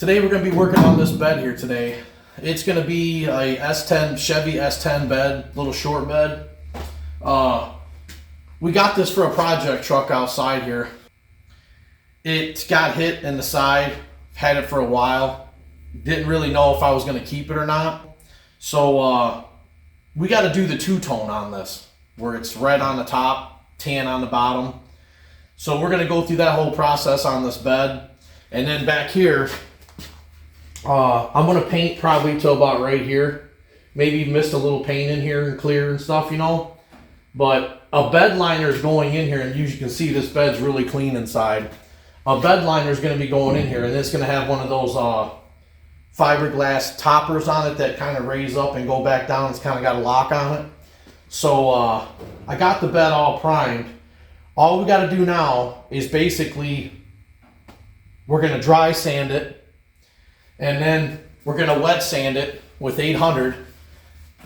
Today we're going to be working on this bed here today. It's going to be a S10, Chevy S10 bed, little short bed. We got this for a project truck outside here. It got hit in the side, had it for a while. Didn't really know if I was going to keep it or not. So we got to do the two-tone on this, where it's red on the top, tan on the bottom. So we're going to go through that whole process on this bed. And then back here, I'm going to paint probably till about right here. Maybe missed a little paint in here and clear and stuff, you know. But a bed liner is going in here, and you can see this bed's really clean inside. A bed liner is going to be going in here, and it's going to have one of those fiberglass toppers on it that kind of raise up and go back down. It's kind of got a lock on it. So I got the bed all primed. All we got to do now is basically we're going to dry sand it. And then we're going to wet sand it with 800.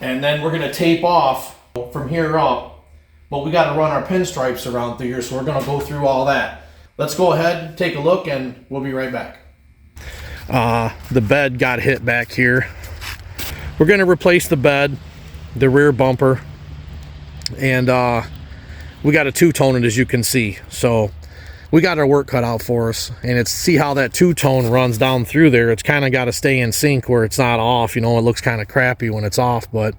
And then we're going to tape off from here up. But we got to run our pinstripes around through here, so we're going to go through all that. Let's go ahead, take a look, and we'll be right back. The bed got hit back here. We're going to replace the bed, the rear bumper. And we got to two-tone it, as you can see. So we got our work cut out for us, and it's see how that two-tone runs down through there. It's kind of got to stay in sync where it's not off. You know, it looks kind of crappy when it's off, but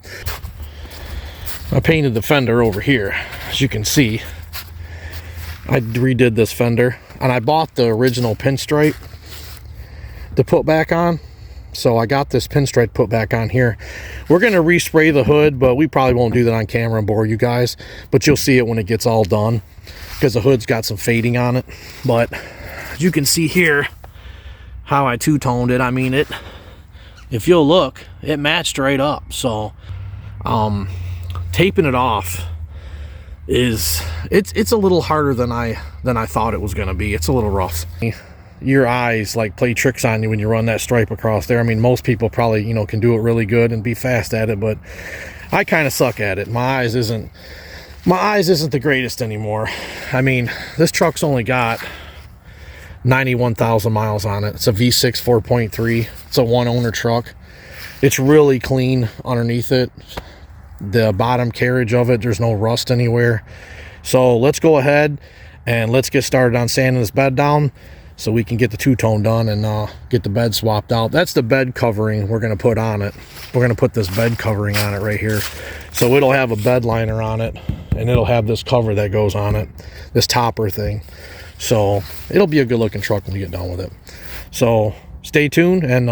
I painted the fender over here, as you can see. I redid this fender, and I bought the original pinstripe to put back on. So I got this pinstripe put back on here. We're going to respray the hood, but we probably won't do that on camera and bore you guys, but you'll see it when it gets all done, because the hood's got some fading on it. But as you can see here how I two-toned it, I mean, it, if you'll look, it matched right up. So taping it off is it's a little harder than I thought it was going to be. It's a little rough. Your eyes like play tricks on you when you run that stripe across there. I mean, most people probably, you know, can do it really good and be fast at it, but I kind of suck at it. My eyes isn't the greatest anymore. I mean, this truck's only got 91,000 miles on it. It's a V6 4.3. It's a one-owner truck. It's really clean underneath it. The bottom carriage of it, there's no rust anywhere. So let's go ahead and let's get started on sanding this bed down so we can get the two-tone done and get the bed swapped out. That's the bed covering we're going to put on it. We're going to put this bed covering on it right here. So it'll have a bed liner on it, and it'll have this cover that goes on it, this topper thing. So it'll be a good looking truck when we get done with it. So stay tuned, and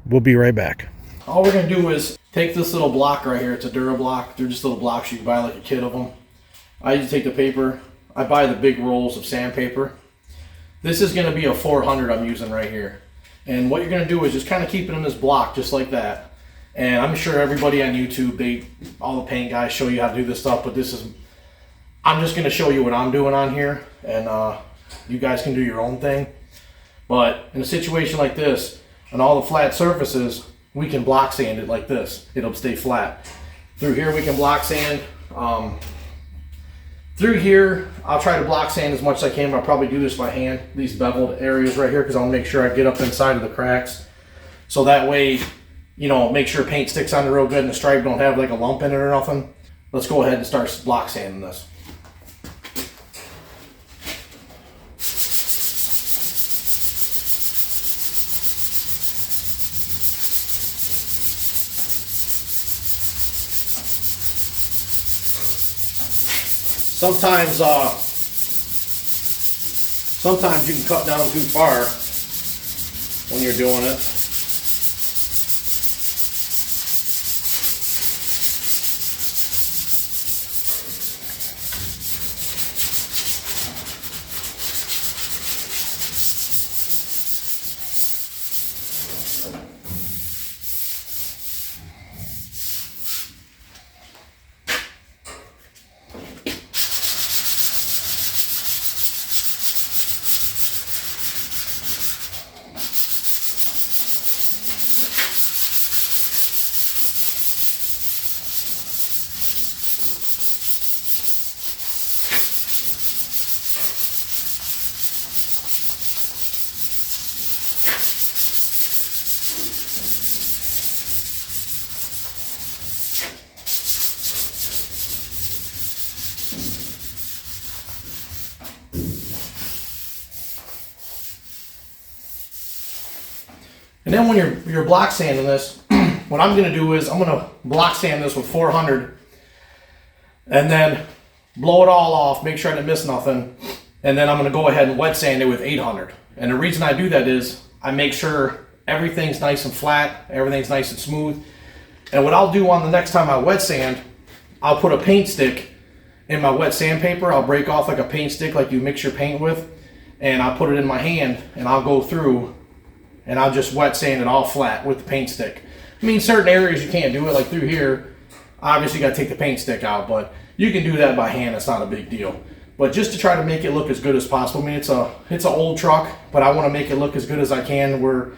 we'll be right back. All we're going to do is take this little block right here. It's a Durablock. They're just little blocks. You can buy like a kit of them. I usually take the paper. I buy the big rolls of sandpaper. This is going to be a 400 I'm using right here. And what you're going to do is just kind of keep it in this block just like that. And I'm sure everybody on YouTube, all the paint guys show you how to do this stuff, but I'm just going to show you what I'm doing on here, and you guys can do your own thing. But in a situation like this, on all the flat surfaces, we can block sand it like this. It'll stay flat. Through here we can block sand. Through here, I'll try to block sand as much as I can, but I'll probably do this by hand, these beveled areas right here, because I'll make sure I get up inside of the cracks. So that way, you know, make sure paint sticks on it real good and the stripe don't have like a lump in it or nothing. Let's go ahead and start block sanding this. Sometimes you can cut down too far when you're doing it. And then when you're block sanding this, what I'm going to do is I'm going to block sand this with 400 and then blow it all off, make sure I didn't miss nothing. And then I'm going to go ahead and wet sand it with 800. And the reason I do that is I make sure everything's nice and flat, everything's nice and smooth. And what I'll do on the next time I wet sand, I'll put a paint stick in my wet sandpaper. I'll break off like a paint stick like you mix your paint with, and I'll put it in my hand and I'll go through and I'll just wet sand it all flat with the paint stick. I mean, certain areas you can't do it, like through here, obviously you got to take the paint stick out, but you can do that by hand. It's not a big deal. But just to try to make it look as good as possible. I mean, it's an old truck, but I want to make it look as good as I can, where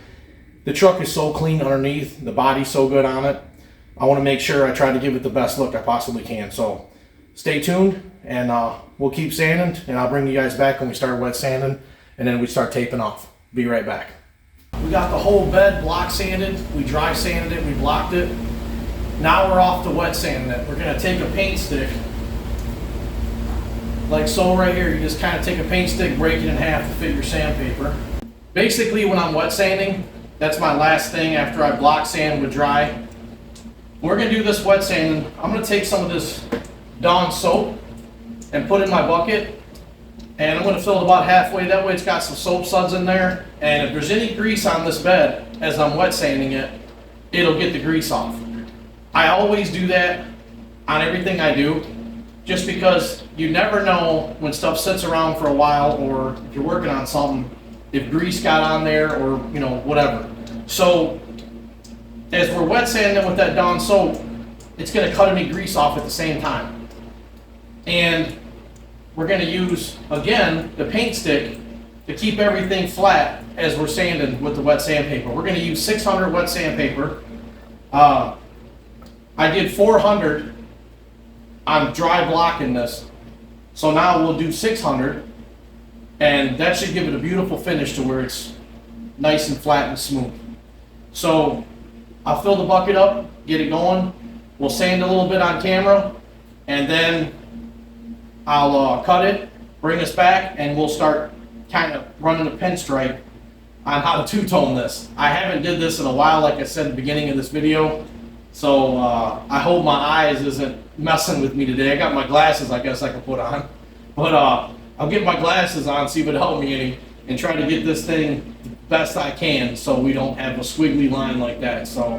the truck is so clean underneath, the body's so good on it. I want to make sure I try to give it the best look I possibly can. So stay tuned, and we'll keep sanding, and I'll bring you guys back when we start wet sanding, and then we start taping off. Be right back. We got the whole bed block sanded, we dry sanded it, we blocked it. Now we're off to wet sanding it. We're going to take a paint stick, like so right here. You just kind of take a paint stick, break it in half to fit your sandpaper. Basically, when I'm wet sanding, that's my last thing after I block sand with dry. We're going to do this wet sanding. I'm going to take some of this Dawn soap and put it in my bucket. And I'm going to fill it about halfway. That way it's got some soap suds in there. And if there's any grease on this bed as I'm wet sanding it, it'll get the grease off. I always do that on everything I do, just because you never know when stuff sits around for a while, or if you're working on something, if grease got on there or, you know, whatever. So as we're wet sanding with that Dawn soap, it's going to cut any grease off at the same time. And we're going to use, again, the paint stick to keep everything flat as we're sanding with the wet sandpaper. We're going to use 600 wet sandpaper. I did 400 on dry blocking this. So now we'll do 600, and that should give it a beautiful finish to where it's nice and flat and smooth. So I'll fill the bucket up, get it going. We'll sand a little bit on camera, and then I'll cut it, bring us back, and we'll start kind of running a pinstripe on how to two-tone this. I haven't did this in a while, like I said at the beginning of this video, so I hope my eyes isn't messing with me today. I got my glasses, I guess I can put on, but I'll get my glasses on, see if it'll help me any, and try to get this thing the best I can so we don't have a squiggly line like that. So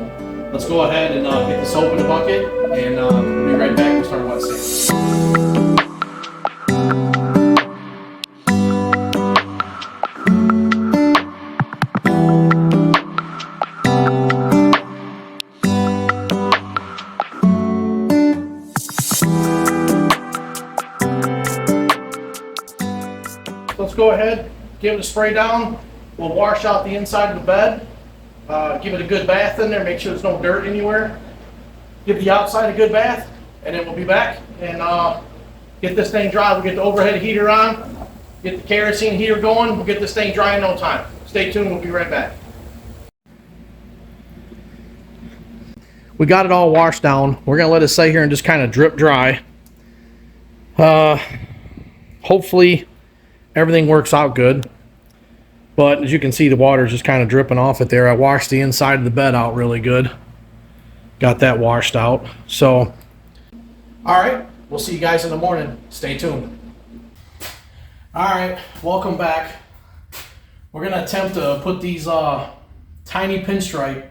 let's go ahead and get the soap in the bucket, and we'll be right back to start wet sanding. Let's go ahead, give it a spray down. We'll wash out the inside of the bed, give it a good bath in there, make sure there's no dirt anywhere. Give the outside a good bath, and then we'll be back and get this thing dry. We'll get the overhead heater on, get the kerosene heater going. We'll get this thing dry in no time. Stay tuned, we'll be right back. We got it all washed down. We're gonna let it sit here and just kind of drip dry. Hopefully everything works out good, but as you can see, the water's just kind of dripping off it there. I washed the inside of the bed out really good, got that washed out. So all right, we'll see you guys in the morning. Stay tuned. All right, welcome back. We're gonna attempt to put these tiny pinstripe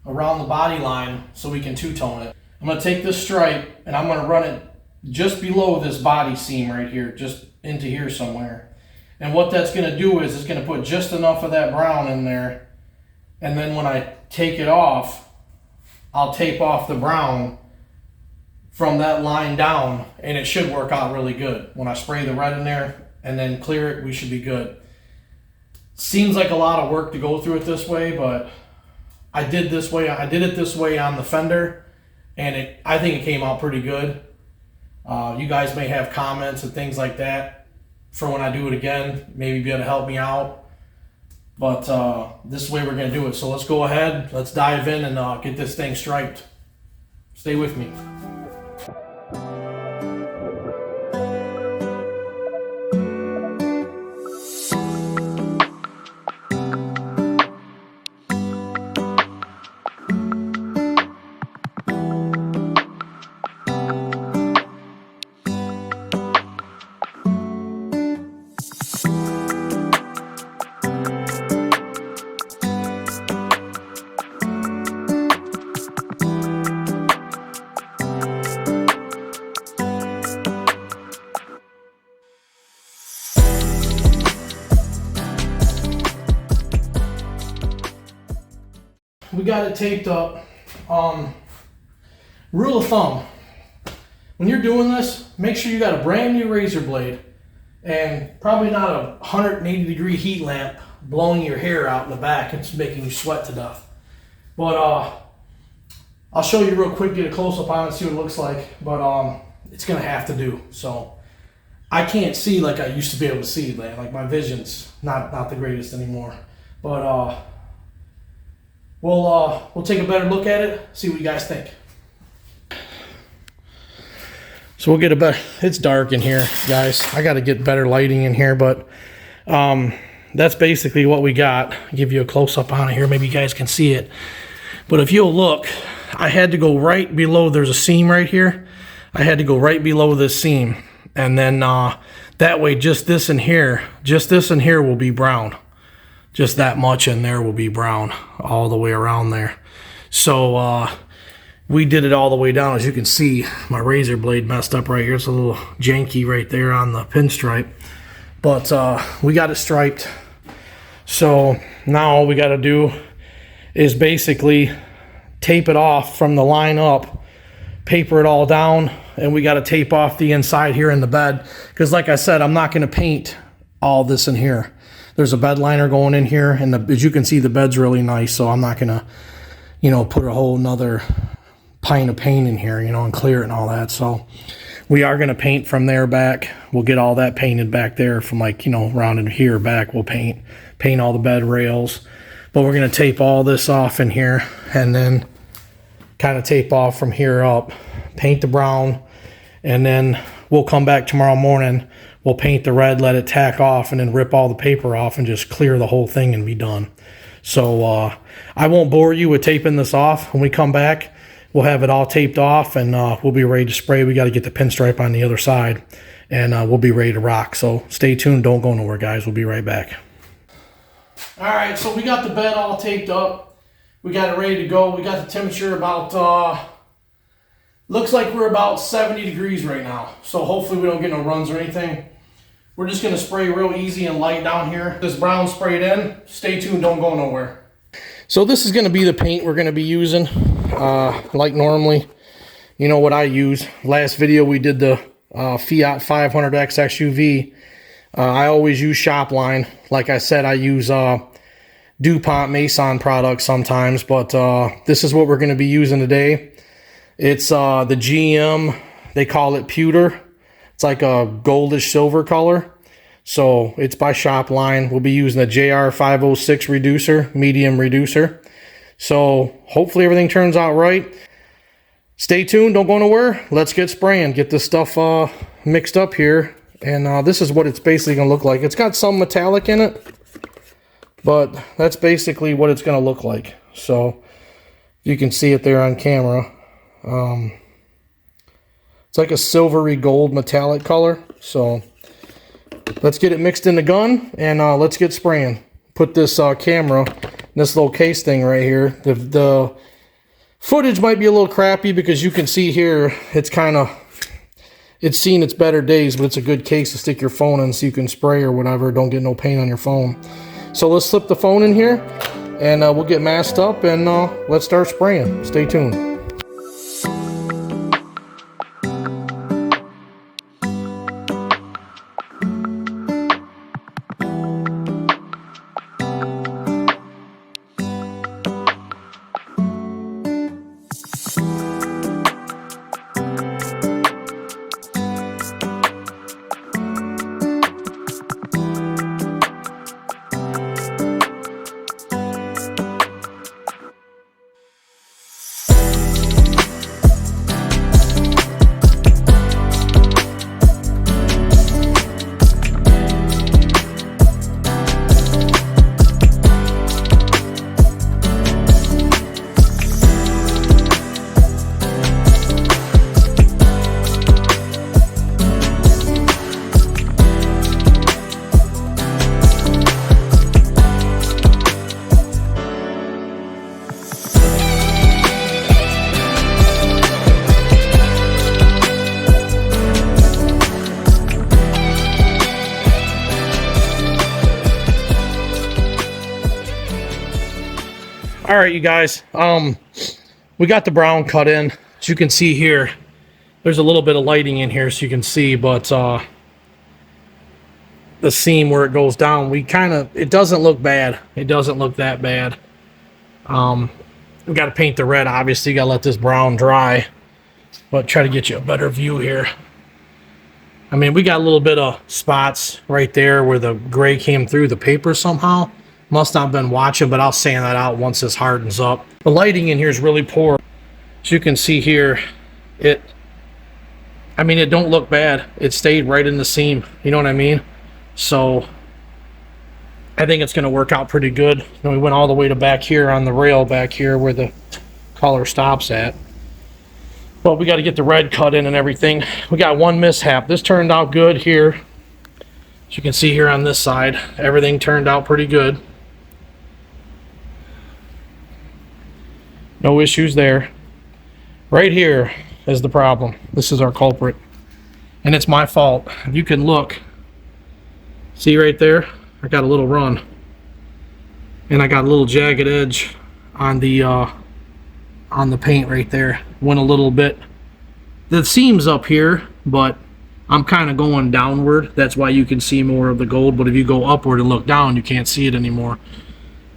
around the body line so we can two-tone it. I'm gonna take this stripe and I'm gonna run it just below this body seam right here, just into here somewhere. And what that's going to do is it's going to put just enough of that brown in there, and then when I take it off, I'll tape off the brown from that line down, and it should work out really good. When I spray the red in there and then clear it, we should be good. Seems like a lot of work to go through it this way, but I did it this way on the fender, and I think it came out pretty good. You guys may have comments and things like that for when I do it again, maybe be able to help me out. But this is the way we're going to do it. So let's go ahead, let's dive in and get this thing striped. Stay with me. we got it taped up. Rule of thumb, when you're doing this, make sure you got a brand new razor blade and probably not a 180-degree heat lamp blowing your hair out in the back. It's making you sweat to death. But I'll show you real quick, get a close-up on it and see what it looks like. But it's going to have to do. So I can't see like I used to be able to see, man. Like my vision's not the greatest anymore. But we'll take a better look at it, see what you guys think. So we'll get a better, it's dark in here, guys. I got to get better lighting in here, but that's basically what we got. I'll give you a close-up on it here. Maybe you guys can see it. But if you'll look, I had to go right below, there's a seam right here. I had to go right below this seam. And then that way, just this in here will be brown. Just that much in there will be brown all the way around there. So we did it all the way down. As you can see, my razor blade messed up right here. It's a little janky right there on the pinstripe. But we got it striped. So now all we got to do is basically tape it off from the line up, paper it all down, and we got to tape off the inside here in the bed. Because like I said, I'm not going to paint all this in here. There's a bed liner going in here, and as you can see, the bed's really nice, so I'm not going to, you know, put a whole nother pint of paint in here, you know, and clear it and all that. So we are going to paint from there back. We'll get all that painted back there from, like, you know, around in here back. We'll paint all the bed rails. But we're going to tape all this off in here and then kind of tape off from here up, paint the brown, and then we'll come back tomorrow morning. We'll paint the red, let it tack off, and then rip all the paper off and just clear the whole thing and be done. So I won't bore you with taping this off. When we come back, we'll have it all taped off, and we'll be ready to spray. We got to get the pinstripe on the other side, and we'll be ready to rock. So stay tuned. Don't go nowhere, guys. We'll be right back. All right, so we got the bed all taped up. We got it ready to go. We got the temperature about, looks like we're about 70 degrees right now. So hopefully we don't get no runs or anything. We're just going to spray real easy and light down here. This brown sprayed in. Stay tuned. Don't go nowhere. So this is going to be the paint we're going to be using. Like normally, you know what I use. Last video we did the Fiat 500X XUV. I always use Shopline. Like I said, I use DuPont Mason products sometimes, but this is what we're going to be using today. It's the GM, they call it pewter. It's like a goldish silver color. So it's by Shopline. We'll be using the JR506 reducer, medium reducer. So hopefully everything turns out right. Stay tuned, don't go nowhere. Let's get spraying, get this stuff mixed up here. And this is what it's basically going to look like. It's got some metallic in it, but that's basically what it's going to look like. So you can see it there on camera. It's like a silvery gold metallic color. So let's get it mixed in the gun, and let's get spraying. Put this camera in this little case thing right here. The footage might be a little crappy because you can see here it's seen its better days, but it's a good case to stick your phone in so you can spray or whatever. Don't get no paint on your phone. So let's slip the phone in here, and we'll get masked up, and let's start spraying. Stay tuned. All right, you guys, we got the brown cut in. As you can see here, there's a little bit of lighting in here so you can see, but the seam where it goes down, it doesn't look bad. It doesn't look that bad. We got to paint the red, obviously. Got to let this brown dry, but try to get you a better view here. I mean, we got a little bit of spots right there where the gray came through the paper somehow. Must not have been watching, but I'll sand that out once this hardens up. The lighting in here is really poor. As you can see here, it don't look bad. It stayed right in the seam. You know what I mean? So I think it's going to work out pretty good. We went all the way to back here on the rail back here where the color stops at. But we got to get the red cut in and everything. We got one mishap. This turned out good here. As you can see here on this side, everything turned out pretty good. No issues there. Right here is the problem. This is our culprit. And it's my fault. You can look. See right there? I got a little run. And I got a little jagged edge on the paint right there. Went a little bit. The seam's up here, but I'm kind of going downward. That's why you can see more of the gold. But if you go upward and look down, you can't see it anymore.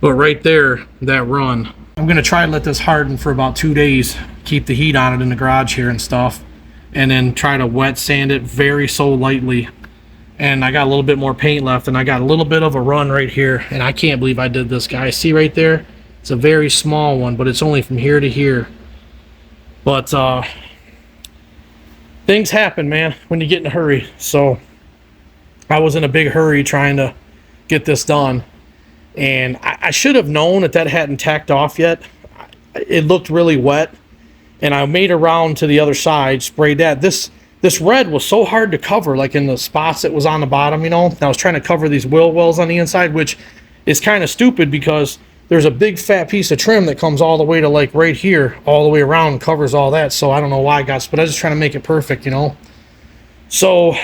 But right there, that run. I'm going to try and let this harden for about 2 days. Keep the heat on it in the garage here and stuff. And then try to wet sand it very so lightly. And I got a little bit more paint left. And I got a little bit of a run right here. And I can't believe I did this, guys. See right there? It's a very small one, but it's only from here to here. But things happen, man, when you get in a hurry. So I was in a big hurry trying to get this done. And I should have known that hadn't tacked off yet. It looked really wet. And I made a round to the other side, sprayed that. This red was so hard to cover, like in the spots that was on the bottom, you know. And I was trying to cover these wheel wells on the inside, which is kind of stupid because there's a big fat piece of trim that comes all the way to like right here, all the way around and covers all that. So I don't know why I got, but I was just trying to make it perfect, you know. So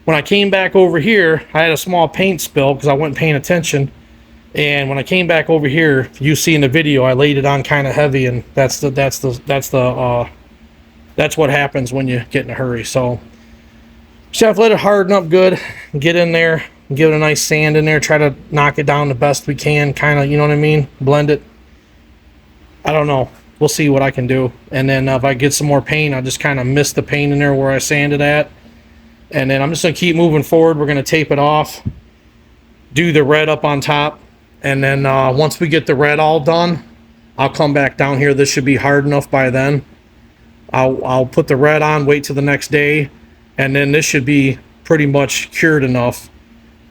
when I came back over here, I had a small paint spill because I wasn't paying attention. And when I came back over here, you see in the video, I laid it on kind of heavy, and that's what happens when you get in a hurry. So just have to let it harden up good, get in there, give it a nice sand in there, try to knock it down the best we can, kind of, you know what I mean, blend it. I don't know. We'll see what I can do. And then if I get some more paint, I'll just kind of mist the paint in there where I sanded at. And then I'm just going to keep moving forward. We're going to tape it off, do the red up on top. And then once we get the red all done, I'll come back down here. This should be hard enough by then. I'll put the red on, wait till the next day, and then this should be pretty much cured enough.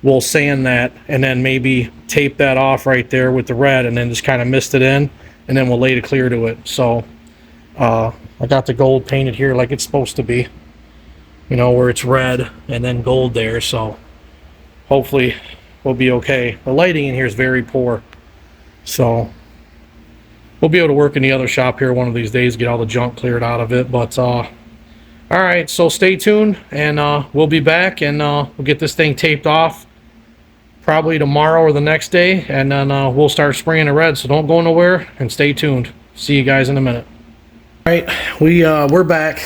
We'll sand that and then maybe tape that off right there with the red and then just kind of mist it in, and then we'll lay the clear to it. So I got the gold painted here like it's supposed to be, you know, where it's red and then gold there. So hopefully we'll be okay. The lighting in here is very poor, so we'll be able to work in the other shop here one of these days, get all the junk cleared out of it. But all right, so stay tuned, and we'll be back, and we'll get this thing taped off probably tomorrow or the next day, and then we'll start spraying the red. So don't go nowhere and stay tuned. See you guys in a minute. All right, we're back.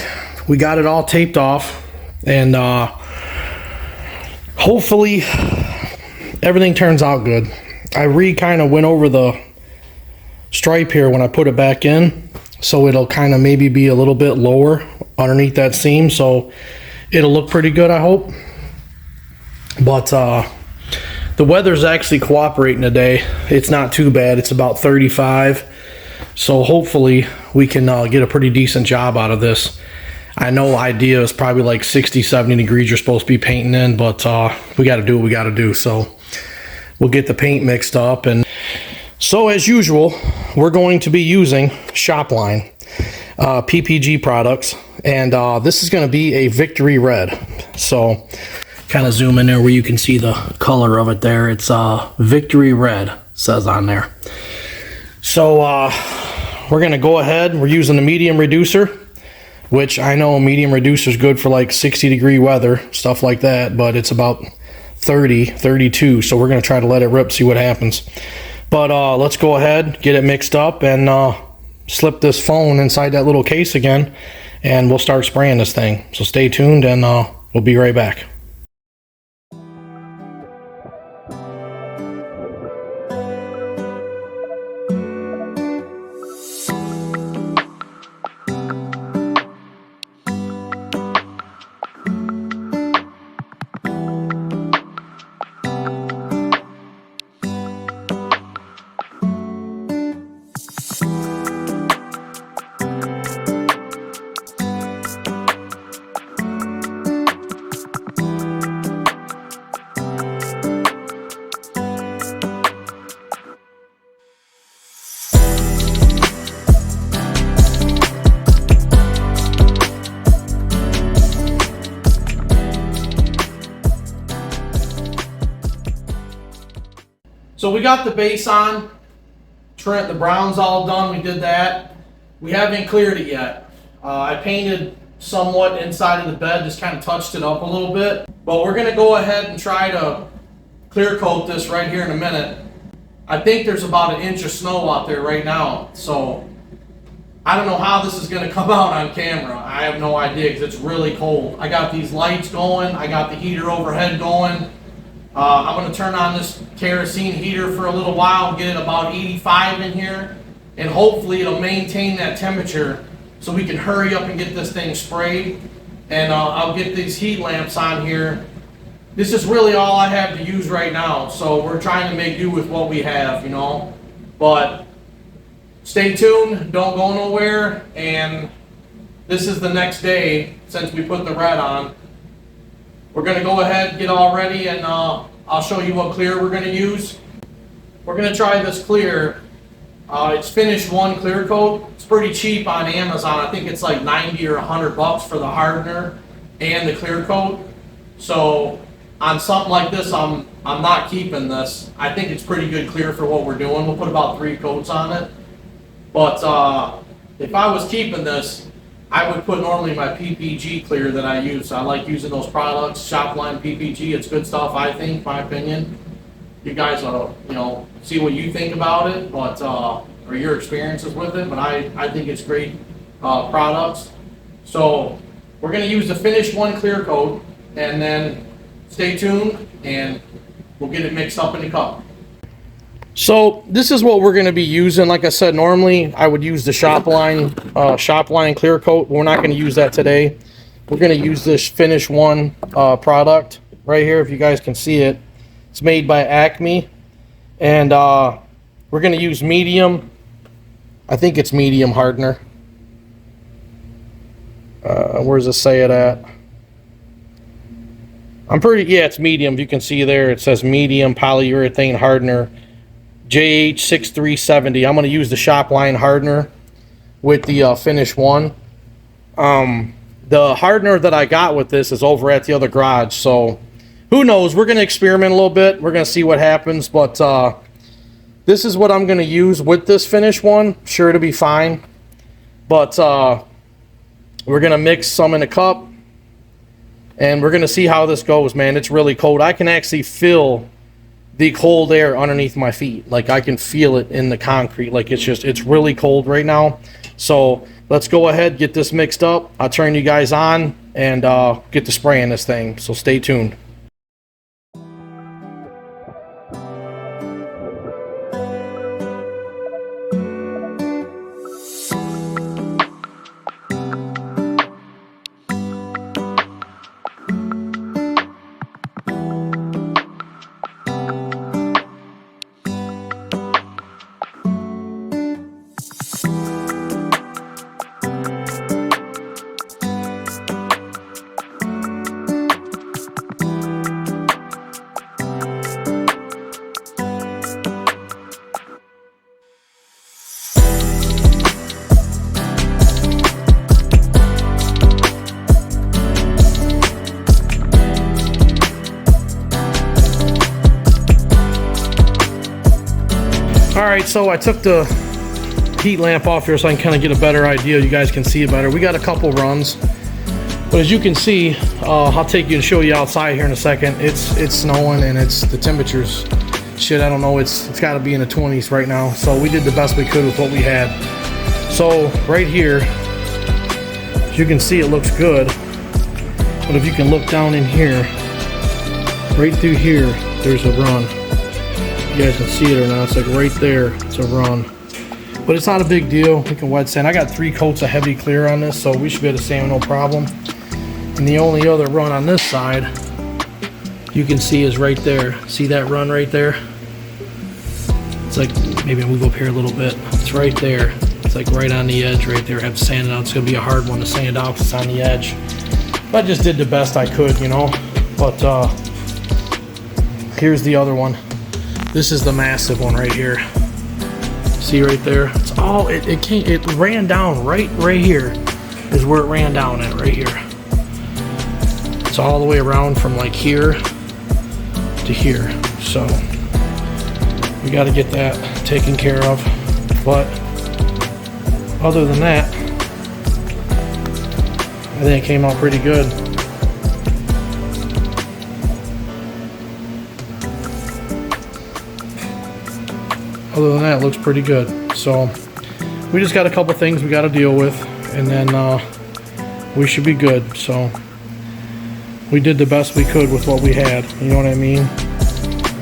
We got it all taped off, and hopefully everything turns out good. I kind of went over the stripe here when I put it back in, so it'll kind of maybe be a little bit lower underneath that seam, so it'll look pretty good, I hope. But the weather's actually cooperating today. It's not too bad. It's about 35, so hopefully we can get a pretty decent job out of this. I know idea is probably like 60-70 degrees you're supposed to be painting in, but we got to do what we got to do. So we'll get the paint mixed up. And so as usual, we're going to be using Shopline PPG products, and this is going to be a Victory Red. So kind of zoom in there where you can see the color of it there. It's Victory Red, says on there. So we're going to go ahead. We're using the medium reducer, which I know medium reducer is good for like 60-degree weather, stuff like that, but it's about 30, 32, so we're going to try to let it rip, see what happens. But let's go ahead, get it mixed up, and slip this phone inside that little case again, and we'll start spraying this thing. So stay tuned, and we'll be right back. So we got the base on, Trent, the brown's all done, we did that. We haven't cleared it yet. I painted somewhat inside of the bed, just kind of touched it up a little bit. But we're gonna go ahead and try to clear coat this right here in a minute. I think there's about 1 inch of snow out there right now. So I don't know how this is gonna come out on camera. I have no idea because it's really cold. I got these lights going, I got the heater overhead going. I'm going to turn on this kerosene heater for a little while, get it about 85 in here, and hopefully it'll maintain that temperature so we can hurry up and get this thing sprayed. And I'll get these heat lamps on here. This is really all I have to use right now, so we're trying to make do with what we have, you know. But stay tuned, don't go nowhere, and this is the next day since we put the red on. We're going to go ahead, get all ready, and I'll show you what clear we're going to use. We're going to try this clear. It's Finish 1 clear coat. It's pretty cheap on Amazon. I think it's like 90 or 100 bucks for the hardener and the clear coat. So on something like this, I'm not keeping this. I think it's pretty good clear for what we're doing. We'll put about 3 coats on it. But if I was keeping this, I would put normally my PPG clear that I use. I like using those products, Shopline PPG. It's good stuff, I think, my opinion. You guys will, you know, see what you think about it, but or your experiences with it. But I think it's great products. So we're going to use the Finish 1 clear coat, and then stay tuned, and we'll get it mixed up in the cup. So this is what we're going to be using. Like I said, normally I would use the Shopline clear coat. We're not going to use that today. We're going to use this Finish 1 product right here, if you guys can see it. It's made by Acme, and we're going to use medium. I think it's medium hardener. Where's it say it at? Yeah, it's medium. You can see there it says medium polyurethane hardener. JH6370. I'm going to use the Shopline hardener with the Finish 1. The hardener that I got with this is over at the other garage, so who knows? We're going to experiment a little bit. We're going to see what happens, but this is what I'm going to use with this Finish 1. Sure to be fine, but we're going to mix some in a cup, and we're going to see how this goes, man. It's really cold. I can actually feel the cold air underneath my feet. Like I can feel it in the concrete. Like it's really cold right now. So let's go ahead, get this mixed up. I'll turn you guys on and get to spraying this thing. So stay tuned. Alright, so I took the heat lamp off here so I can kind of get a better idea. You guys can see it better. We got a couple runs, but as you can see, I'll take you and show you outside here in a second. It's snowing, and the temperature's shit, I don't know, it's got to be in the 20s right now. So we did the best we could with what we had. So right here, as you can see, it looks good. But if you can look down in here, right through here, there's a run. You guys can see it or not, it's like right there, it's a run. But it's not a big deal, we can wet sand. I got 3 coats of heavy clear on this, so we should be able to sand no problem. And the only other run on this side, you can see is right there. See that run right there? It's like, maybe I'll move up here a little bit. It's right there. It's like right on the edge right there. I have to sand it out. It's gonna be a hard one to sand out because it's on the edge. But I just did the best I could, you know. But here's the other one. This is the massive one right here. See right there? It's all, it ran down right here is where it ran down at, right here. It's all the way around from like here to here. So we got to get that taken care of. But other than that, I think it came out pretty good. Other than that, it looks pretty good. So we just got a couple things we got to deal with, and then we should be good. So we did the best we could with what we had. You know what I mean?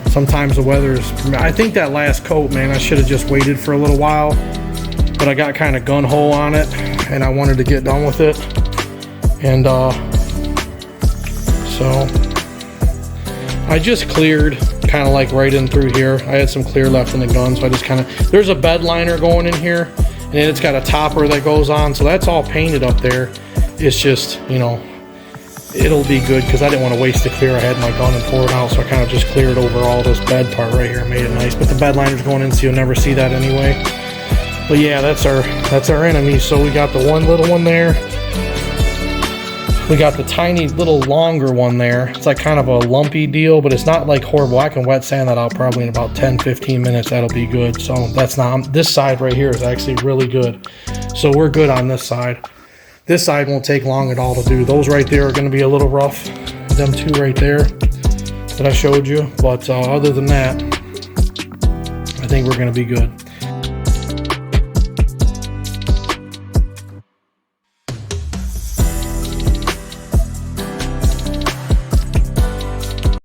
Sometimes the weather's, I think that last coat, man, I should have just waited for a little while, but I got kind of gun-ho on it, and I wanted to get done with it. And so I just cleared kind of like right in through here. I had some clear left in the gun, so I just kind of, there's a bed liner going in here, and then it's got a topper that goes on, so that's all painted up there. It's just, you know, it'll be good because I didn't want to waste the clear I had in my gun and pour it out, so I kind of just cleared over all this bed part right here, made it nice. But the bed liner's going in, so you'll never see that anyway. But yeah, that's our enemy. So we got the one little one there. We got the tiny little longer one there. It's like kind of a lumpy deal, but it's not like horrible. I can wet sand that out probably in about 10-15 minutes. That'll be good. So that's not, this side right here is actually really good. So we're good on this side. This side won't take long at all to do. Those right there are going to be a little rough. Them two right there that I showed you. But other than that, I think we're going to be good.